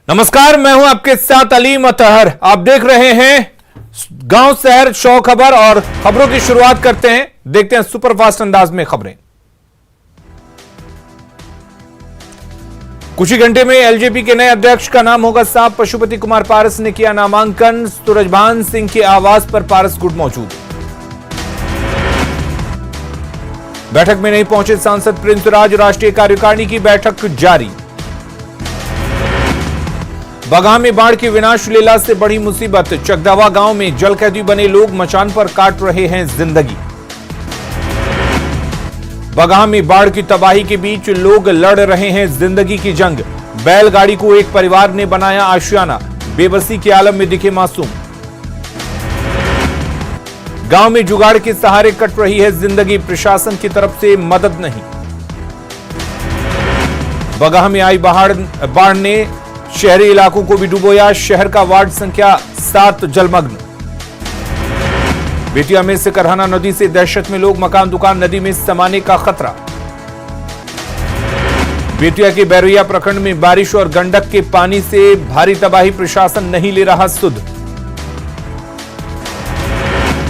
नमस्कार, मैं हूं आपके साथ अलीम अतहर। आप देख रहे हैं गांव शहर शो खबर और खबरों की शुरुआत करते हैं। देखते हैं सुपरफास्ट अंदाज में खबरें। कुछ ही घंटे में एलजेपी के नए अध्यक्ष का नाम होगा साफ। पशुपति कुमार पारस ने किया नामांकन। सूरजभान सिंह के आवास पर पारस गुट मौजूद। बैठक में नहीं पहुंचे सांसद प्रिंस राज। राष्ट्रीय कार्यकारिणी की बैठक जारी। बगहा में बाढ़ की विनाश लीला से बड़ी मुसीबत। चकदावा गांव में जलकैदी बने लोग मचान पर काट रहे हैं जिंदगी। बगहा में बाढ़ की तबाही के बीच लोग लड़ रहे हैं जिंदगी की जंग। बैलगाड़ी को एक परिवार ने बनाया आशियाना। बेबसी के आलम में दिखे मासूम। गांव में जुगाड़ के सहारे कट रही है जिंदगी। प्रशासन की तरफ से मदद नहीं। बगहा में आई बाढ़ ने शहरी इलाकों को भी डुबोया। शहर का वार्ड संख्या 7 जलमग्न। बेतिया में सिकरहाना नदी से दहशत में लोग। मकान दुकान नदी में समाने का खतरा। बेतिया के बैरैया प्रखंड में बारिश और गंडक के पानी से भारी तबाही। प्रशासन नहीं ले रहा सुध।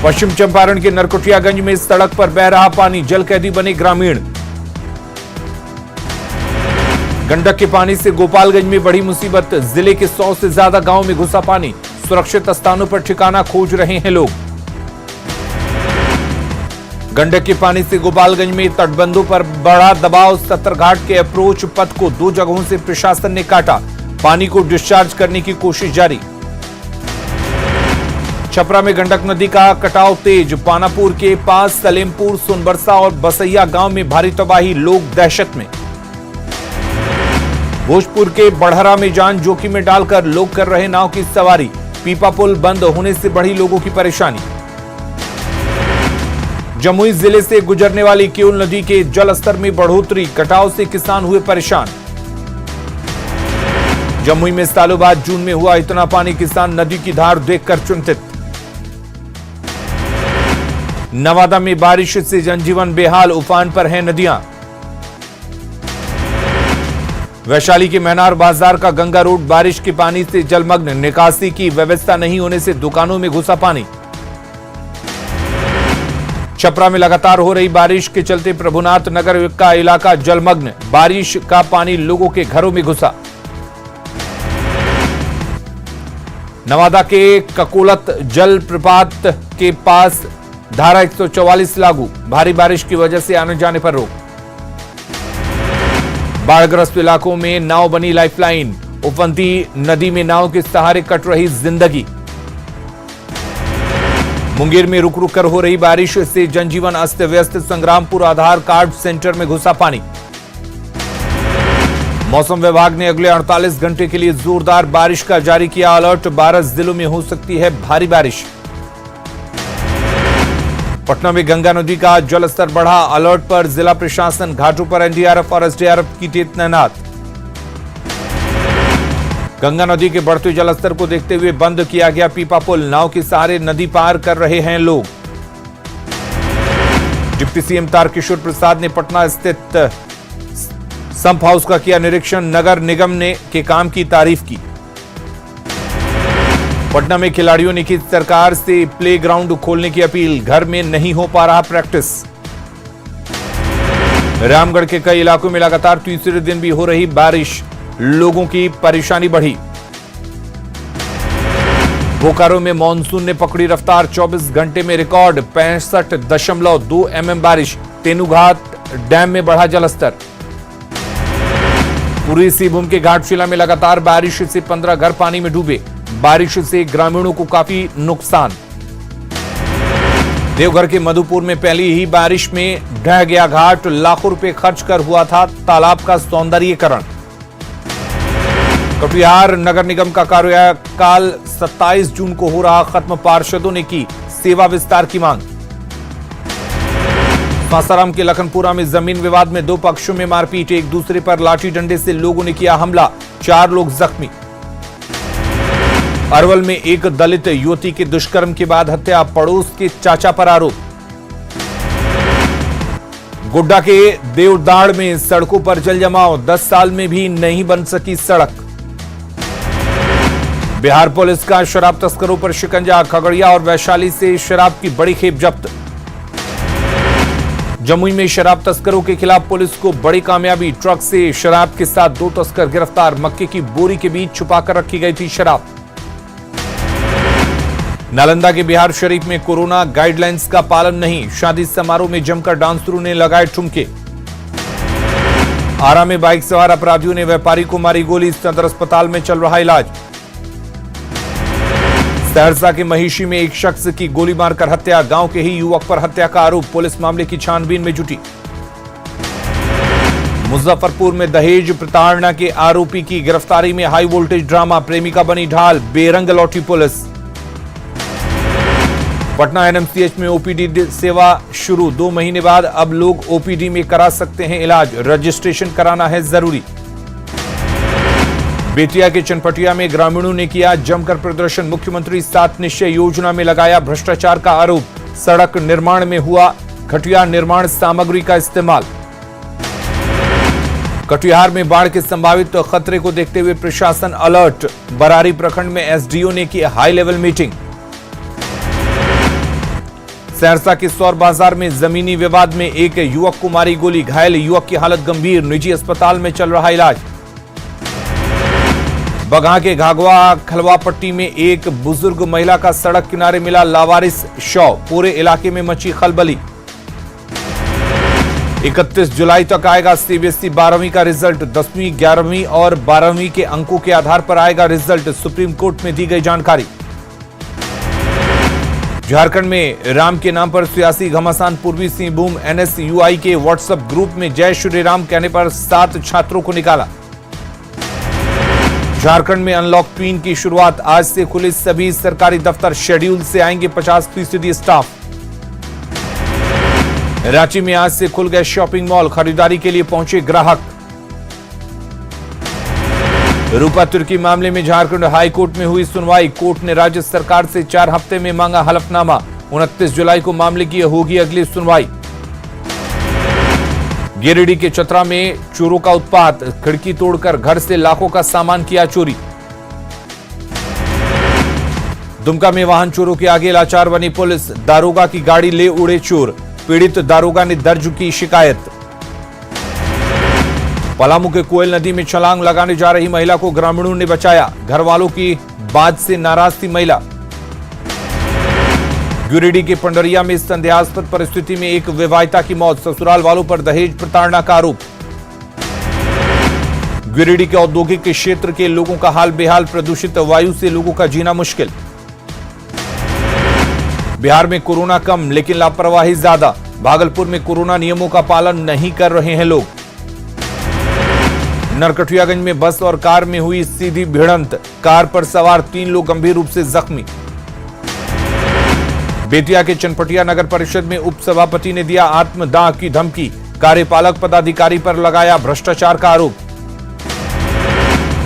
पश्चिम चंपारण के नरकटियागंज में सड़क पर बह रहा पानी। जलकैदी बने ग्रामीण। गंडक के पानी से गोपालगंज में बड़ी मुसीबत। जिले के 100 से ज्यादा गांव में घुसा पानी। सुरक्षित स्थानों पर ठिकाना खोज रहे हैं लोग। गंडक के पानी से गोपालगंज में तटबंधों पर बड़ा दबाव। सत्तरघाट के अप्रोच पथ को 2 जगहों से प्रशासन ने काटा। पानी को डिस्चार्ज करने की कोशिश जारी। छपरा में गंडक नदी का कटाव तेज। पानापुर के पास सलेमपुर, सोनबरसा और बसैया गांव में भारी तबाही। लोग दहशत में। भोजपुर के बढ़हरा में जान जोखिम में डालकर लोग कर रहे नाव की सवारी। पीपा पुल बंद होने से बढ़ी लोगों की परेशानी। जमुई जिले से गुजरने वाली किऊल नदी के जलस्तर में बढ़ोतरी। कटाव से किसान हुए परेशान। जमुई में सालों बाद जून में हुआ इतना पानी। किसान नदी की धार देखकर चिंतित। नवादा में बारिश से जनजीवन बेहाल। उफान पर हैं नदियां। वैशाली के मैनार बाजार का गंगा रोड बारिश के पानी से जलमग्न। निकासी की व्यवस्था नहीं होने से दुकानों में घुसा पानी। छपरा में लगातार हो रही बारिश के चलते प्रभुनाथ नगर का इलाका जलमग्न। बारिश का पानी लोगों के घरों में घुसा। नवादा के ककोलत जल प्रपात के पास धारा 144 लागू। भारी बारिश की वजह से आने जाने पर रोक। बाढ़ग्रस्त इलाकों में नाव बनी लाइफलाइन। उफनती नदी में नाव के सहारे कट रही जिंदगी। मुंगेर में रुक रुक कर हो रही बारिश से जनजीवन अस्त व्यस्त। संग्रामपुर आधार कार्ड सेंटर में घुसा पानी। मौसम विभाग ने अगले 48 घंटे के लिए जोरदार बारिश का जारी किया अलर्ट। 12 जिलों में हो सकती है भारी बारिश। पटना में गंगा नदी का जलस्तर बढ़ा। अलर्ट पर जिला प्रशासन। घाटों पर एनडीआरएफ और एसडीआरएफ की टीम तैनात। गंगा नदी के बढ़ते जलस्तर को देखते हुए बंद किया गया पीपा पुल। नाव के सहारे नदी पार कर रहे हैं लोग। डिप्टी सीएम तारकिशोर प्रसाद ने पटना स्थित संप हाउस का किया निरीक्षण। नगर निगम ने के काम की तारीफ की। पटना में खिलाड़ियों ने की सरकार से प्लेग्राउंड खोलने की अपील। घर में नहीं हो पा रहा प्रैक्टिस। रामगढ़ के कई इलाकों में लगातार तीसरे दिन भी हो रही बारिश। लोगों की परेशानी बढ़ी। बोकारो में मानसून ने पकड़ी रफ्तार। 24 घंटे में रिकॉर्ड 65.2 mm बारिश। तेनुघाट डैम में बढ़ा जलस्तर। पूर्वी सिंहभूम के घाटशिला में लगातार बारिश से 15 घर पानी में डूबे। बारिश से ग्रामीणों को काफी नुकसान। देवघर के मधुपुर में पहली ही बारिश में ढह गया घाट। लाखों रुपए खर्च कर हुआ था तालाब का सौंदर्यीकरण। कटिहार नगर निगम का कार्यकाल 27 जून को हो रहा खत्म। पार्षदों ने की सेवा विस्तार की मांग। सासाराम के लखनपुरा में जमीन विवाद में 2 पक्षों में मारपीट। एक दूसरे पर लाठी डंडे से लोगों ने किया हमला। 4 लोग जख्मी। अरवल में एक दलित युवती के दुष्कर्म के बाद हत्या। पड़ोस के चाचा पर आरोप। गोड्डा के देवदाड़ में सड़कों पर जल जमाव। 10 साल में भी नहीं बन सकी सड़क। बिहार पुलिस का शराब तस्करों पर शिकंजा, खगड़िया और वैशाली से शराब की बड़ी खेप जब्त। जमुई में शराब तस्करों के खिलाफ पुलिस को बड़ी कामयाबी, ट्रक से शराब के साथ 2 तस्कर गिरफ्तार, मक्के की बोरी के बीच छुपाकर रखी गई थी शराब। नालंदा के बिहार शरीफ में कोरोना गाइडलाइंस का पालन नहीं, शादी समारोह में जमकर डांसरों ने लगाए ठुमके। आरा में बाइक सवार अपराधियों ने व्यापारी को मारी गोली, सदर अस्पताल में चल रहा इलाज। सहरसा के महिषी में एक शख्स की गोली मारकर हत्या, गांव के ही युवक पर हत्या का आरोप, पुलिस मामले की छानबीन में जुटी। मुजफ्फरपुर में दहेज प्रताड़ना के आरोपी की गिरफ्तारी में हाई वोल्टेज ड्रामा, प्रेमिका बनी ढाल, बेरंग लौटी पुलिस। पटना एनएमसीएच में ओपीडी सेवा शुरू, 2 महीने बाद अब लोग ओपीडी में करा सकते हैं इलाज, रजिस्ट्रेशन कराना है जरूरी। बेतिया के चनपटिया में ग्रामीणों ने किया जमकर प्रदर्शन, मुख्यमंत्री 7 निश्चय योजना में लगाया भ्रष्टाचार का आरोप, सड़क निर्माण में हुआ घटिया निर्माण सामग्री का इस्तेमाल। कटिहार में बाढ़ के संभावित खतरे को देखते हुए प्रशासन अलर्ट, बरारी प्रखंड में एसडीओ ने की हाई लेवल मीटिंग। सहरसा के सौर बाजार में जमीनी विवाद में एक युवक को मारी गोली, घायल युवक की हालत गंभीर, निजी अस्पताल में चल रहा इलाज। बगहा के घाघवा खलवा पट्टी में एक बुजुर्ग महिला का सड़क किनारे मिला लावारिस शव, पूरे इलाके में मची खलबली। 31 जुलाई तक आएगा सीबीएसई 12वीं का रिजल्ट, 10वीं 11वीं और 12वीं के अंकों के आधार पर आएगा रिजल्ट, सुप्रीम कोर्ट में दी गई जानकारी। झारखंड में राम के नाम पर सियासी घमासान, पूर्वी सिंहभूम एनएसयूआई के व्हाट्सएप ग्रुप में जय श्री राम कहने पर 7 छात्रों को निकाला। झारखंड में अनलॉक 3 की शुरुआत, आज से खुले सभी सरकारी दफ्तर, शेड्यूल से आएंगे 50% स्टाफ। रांची में आज से खुल गए शॉपिंग मॉल, खरीदारी के लिए पहुंचे ग्राहक। रूपा तुर्की मामले में झारखंड हाईकोर्ट में हुई सुनवाई, कोर्ट ने राज्य सरकार से 4 हफ्ते में मांगा हलफनामा, 29 जुलाई को मामले की होगी अगली सुनवाई। गिरिडीह के चतरा में चोरों का उत्पात, खिड़की तोड़कर घर से लाखों का सामान किया चोरी। दुमका में वाहन चोरों के आगे लाचार बनी पुलिस, दारोगा की गाड़ी ले उड़े चोर, पीड़ित दारोगा ने दर्ज की शिकायत। पलामू के कोयल नदी में छलांग लगाने जा रही महिला को ग्रामीणों ने बचाया, घर वालों की बात से नाराज थी महिला। गिरिडीह के पंडरिया में संदेहास्पद परिस्थिति में एक विवाहिता की मौत, ससुराल वालों पर दहेज प्रताड़ना का आरोप। गिरिडीह के औद्योगिक क्षेत्र के लोगों का हाल बेहाल, प्रदूषित वायु से लोगों का जीना मुश्किल। बिहार में कोरोना कम लेकिन लापरवाही ज्यादा, भागलपुर में कोरोना नियमों का पालन नहीं कर रहे हैं लोग। नरकटियागंज में बस और कार में हुई सीधी भिड़ंत, कार पर सवार 3 लोग गंभीर रूप से जख्मी। बेतिया के चनपटिया नगर परिषद में उप सभापति ने दिया आत्मदाह की धमकी, कार्यपालक पदाधिकारी पर लगाया भ्रष्टाचार का आरोप।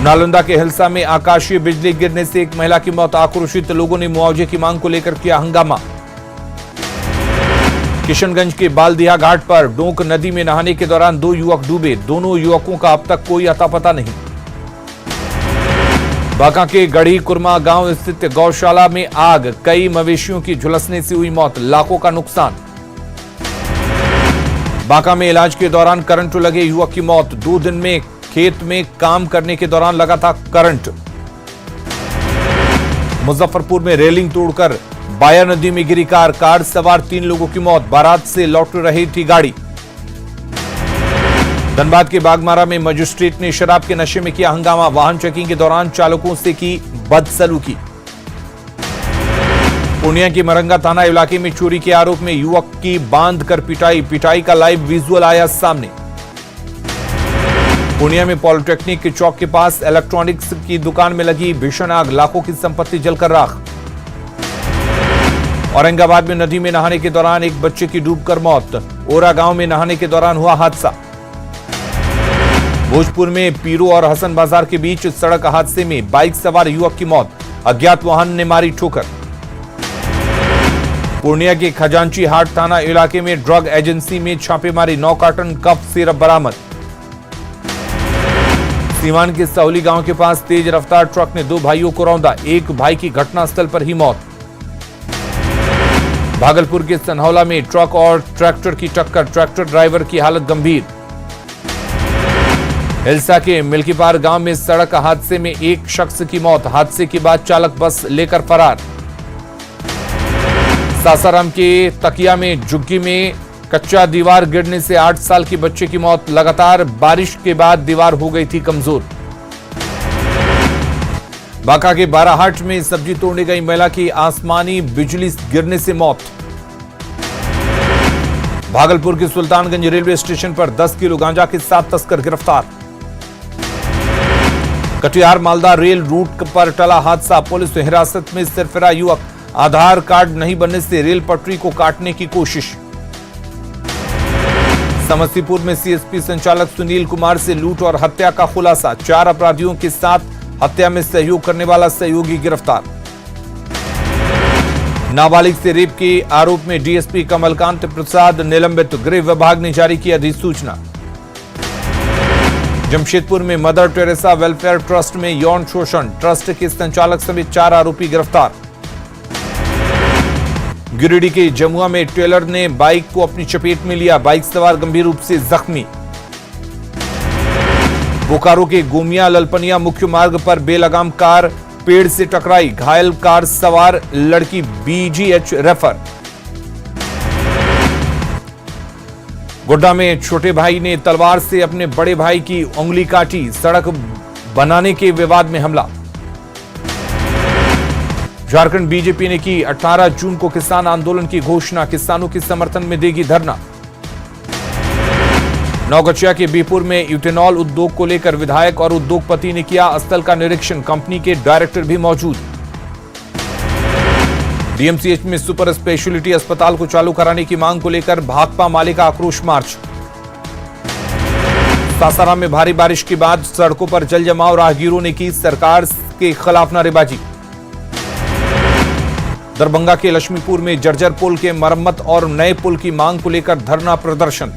नालंदा के हिलसा में आकाशीय बिजली गिरने से एक महिला की मौत, आक्रोशित लोगों ने मुआवजे की मांग को लेकर किया हंगामा। किशनगंज के बालदिया घाट पर डोंक नदी में नहाने के दौरान 2 युवक डूबे, दोनों युवकों का अब तक कोई अता पता नहीं। बांका के गढ़ी कुरमा गांव स्थित गौशाला में आग, कई मवेशियों की झुलसने से हुई मौत, लाखों का नुकसान। बांका में इलाज के दौरान करंट लगे युवक की मौत, 2 दिन में खेत में काम करने के दौरान लगा था करंट। मुजफ्फरपुर में रेलिंग तोड़कर बाया नदी में गिरी कार, कार सवार 3 लोगों की मौत, बारात से लौट रही थी गाड़ी। धनबाद के बागमारा में मजिस्ट्रेट ने शराब के नशे में किया हंगामा, वाहन चेकिंग के दौरान चालकों से की बदसलूकी। पूर्णिया के मरंगा थाना इलाके में चोरी के आरोप में युवक की बांध कर पिटाई का लाइव विजुअल आया सामने। पूर्णिया में पॉलिटेक्निक के चौक के पास इलेक्ट्रॉनिक्स की दुकान में लगी भीषण आग, लाखों की संपत्ति जलकर राख। औरंगाबाद में नदी में नहाने के दौरान एक बच्चे की डूबकर मौत, ओरा गांव में नहाने के दौरान हुआ हादसा। भोजपुर में पीरू और हसन बाजार के बीच सड़क हादसे में बाइक सवार युवक की मौत, अज्ञात वाहन ने मारी ठोकर। पूर्णिया के खजांची हाट थाना इलाके में ड्रग एजेंसी में छापेमारी, 9 कार्टन कफ सिरप बरामद। सीवान के साउली गांव के पास तेज रफ्तार ट्रक ने 2 भाइयों को रौंदा, एक भाई की घटनास्थल पर ही मौत। भागलपुर के सनहौला में ट्रक और ट्रैक्टर की टक्कर, ट्रैक्टर ड्राइवर की हालत गंभीर। हिलसा के मिल्कीपार गांव में सड़क हादसे में एक शख्स की मौत, हादसे के बाद चालक बस लेकर फरार। सासाराम के तकिया में झुग्गी में कच्चा दीवार गिरने से 8 साल के बच्चे की मौत, लगातार बारिश के बाद दीवार हो गई थी कमजोर। बांका के बाराहाट में सब्जी तोड़ने गई महिला की आसमानी बिजली गिरने से मौत। भागलपुर के सुल्तानगंज रेलवे स्टेशन पर 10 किलो गांजा के साथ तस्कर गिरफ्तार। कटिहार मालदा रेल रूट पर टला हादसा, पुलिस हिरासत में सिरफिरा युवक, आधार कार्ड नहीं बनने से रेल पटरी को काटने की कोशिश। समस्तीपुर में सीएसपी संचालक सुनील कुमार से लूट और हत्या का खुलासा, 4 अपराधियों के साथ हत्या में सहयोग करने वाला सहयोगी गिरफ्तार। नाबालिग से रेप के आरोप में डीएसपी कमलकांत प्रसाद निलंबित, गृह विभाग ने जारी की अधिसूचना। जमशेदपुर में मदर टेरेसा वेलफेयर ट्रस्ट में यौन शोषण, ट्रस्ट के संचालक समेत 4 आरोपी गिरफ्तार। गिरिडीह के जमुआ में टेलर ने बाइक को अपनी चपेट में लिया, बाइक सवार गंभीर रूप से जख्मी। बोकारो के गोमिया ललपनिया मुख्य मार्ग पर बेलगाम कार पेड़ से टकराई, घायल कार सवार लड़की बीजीएच रेफर। गोड्डा में छोटे भाई ने तलवार से अपने बड़े भाई की उंगली काटी, सड़क बनाने के विवाद में हमला। झारखंड बीजेपी ने की 18 जून को किसान आंदोलन की घोषणा, किसानों के समर्थन में देगी धरना। नौगछिया के बीपुर में इथेनॉल उद्योग को लेकर विधायक और उद्योगपति ने किया स्थल का निरीक्षण, कंपनी के डायरेक्टर भी मौजूद। डीएमसीएच में सुपर स्पेशलिटी अस्पताल को चालू कराने की मांग को लेकर भाकपा माले का आक्रोश मार्च। सासाराम में भारी बारिश के बाद सड़कों पर जल जमाव, राहगीरों ने की सरकार के खिलाफ नारेबाजी। दरभंगा के लक्ष्मीपुर में जर्जर पुल के मरम्मत और नए पुल की मांग को लेकर धरना प्रदर्शन।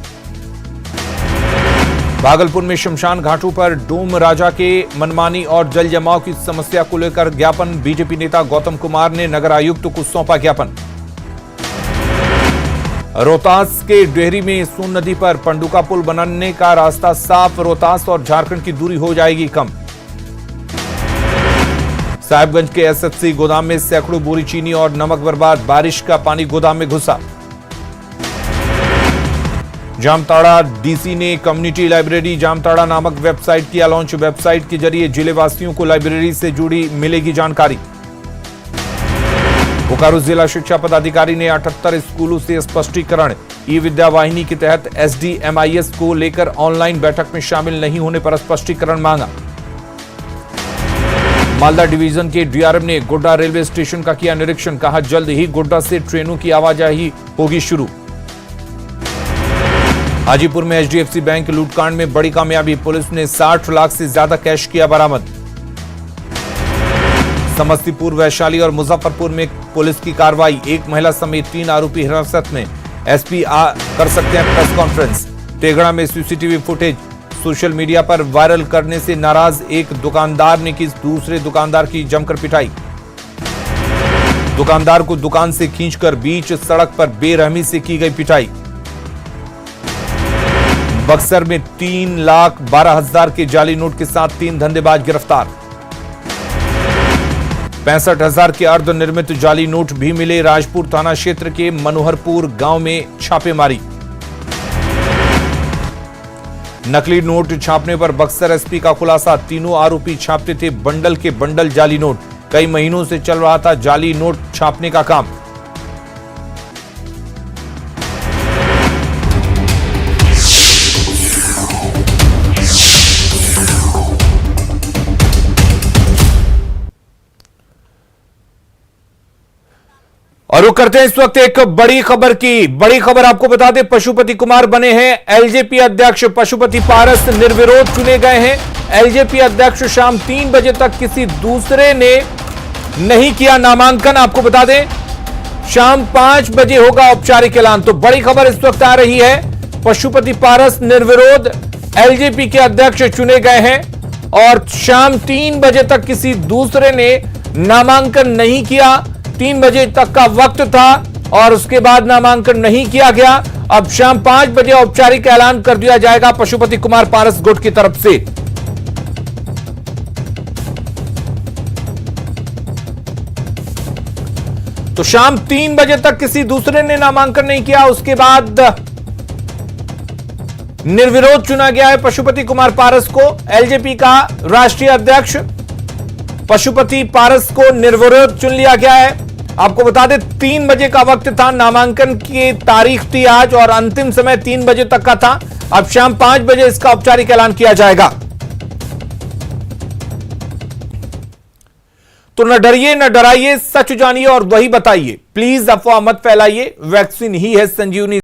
भागलपुर में शमशान घाटों पर डोम राजा के मनमानी और जल जमाव की समस्या को लेकर ज्ञापन, बीजेपी नेता गौतम कुमार ने नगर आयुक्त को सौंपा ज्ञापन। रोहतास के डेहरी में सोन नदी पर पंडुका पुल बनाने का रास्ता साफ, रोहतास और झारखंड की दूरी हो जाएगी कम। साहिबगंज के एसएफसी गोदाम में सैकड़ों बोरी चीनी और नमक बर्बाद, बारिश का पानी गोदाम में घुसा। जामताड़ा डीसी ने कम्युनिटी लाइब्रेरी जामताड़ा नामक वेबसाइट किया लॉन्च, वेबसाइट के जरिए जिले वासियों को लाइब्रेरी से जुड़ी मिलेगी जानकारी। बोकारो जिला शिक्षा पदाधिकारी ने 78 स्कूलों से स्पष्टीकरण, ई विद्या वाहिनी के तहत एसडीएमआईएस को लेकर ऑनलाइन बैठक में शामिल नहीं होने पर स्पष्टीकरण मांगा। मालदा डिवीजन के डीआरएम ने गोड्डा रेलवे स्टेशन का किया निरीक्षण, कहा जल्द ही गोड्डा से ट्रेनों की आवाजाही होगी शुरू। हाजीपुर में एचडीएफसी बैंक लूटकांड में बड़ी कामयाबी, पुलिस ने 60 लाख से ज्यादा कैश किया बरामद। समस्तीपुर, वैशाली और मुजफ्फरपुर में पुलिस की कार्रवाई, एक महिला समेत 3 आरोपी हिरासत में, एसपी कर सकते हैं प्रेस कॉन्फ्रेंस। तेघड़ा में सीसीटीवी फुटेज सोशल मीडिया पर वायरल करने से नाराज एक दुकानदार ने की दूसरे दुकानदार की जमकर पिटाई। दुकानदार को दुकान से खींचकर बीच सड़क पर बेरहमी से की गई पिटाई। बक्सर में 3,12,000 के जाली नोट के साथ 3 धंधेबाज गिरफ्तार। 65,000 के अर्ध निर्मित जाली नोट भी मिले, राजपुर थाना क्षेत्र के मनोहरपुर गांव में छापेमारी। नकली नोट छापने पर बक्सर एसपी का खुलासा, तीनों आरोपी छापते थे बंडल के बंडल जाली नोट, कई महीनों से चल रहा था जाली नोट छापने का काम। और रुक करते हैं इस वक्त एक बड़ी खबर की। बड़ी खबर आपको बता दें, पशुपति कुमार बने हैं एलजेपी अध्यक्ष, पशुपति पारस निर्विरोध चुने गए हैं एलजेपी अध्यक्ष। शाम 3 बजे तक किसी दूसरे ने नहीं किया नामांकन। आपको बता दें शाम 5 बजे होगा औपचारिक ऐलान। तो बड़ी खबर इस वक्त आ रही है, पशुपति पारस निर्विरोध एलजेपी के अध्यक्ष चुने गए हैं और शाम 3 बजे तक किसी दूसरे ने नामांकन नहीं किया। 3 बजे तक का वक्त था और उसके बाद नामांकन नहीं किया गया। अब शाम 5 बजे औपचारिक ऐलान कर दिया जाएगा पशुपति कुमार पारस गुट की तरफ से। तो शाम 3 बजे तक किसी दूसरे ने नामांकन नहीं किया, उसके बाद निर्विरोध चुना गया है पशुपति कुमार पारस को। एलजेपी का राष्ट्रीय अध्यक्ष पशुपति पारस को निर्विरोध चुन लिया गया है। आपको बता दें 3 बजे का वक्त था, नामांकन की तारीख थी आज और अंतिम समय 3 बजे तक का था। अब शाम 5 बजे इसका औपचारिक ऐलान किया जाएगा। तो न डरिए न डराइए, सच जानिए और वही बताइए। प्लीज अफवाह मत फैलाइए। वैक्सीन ही है संजीवनी।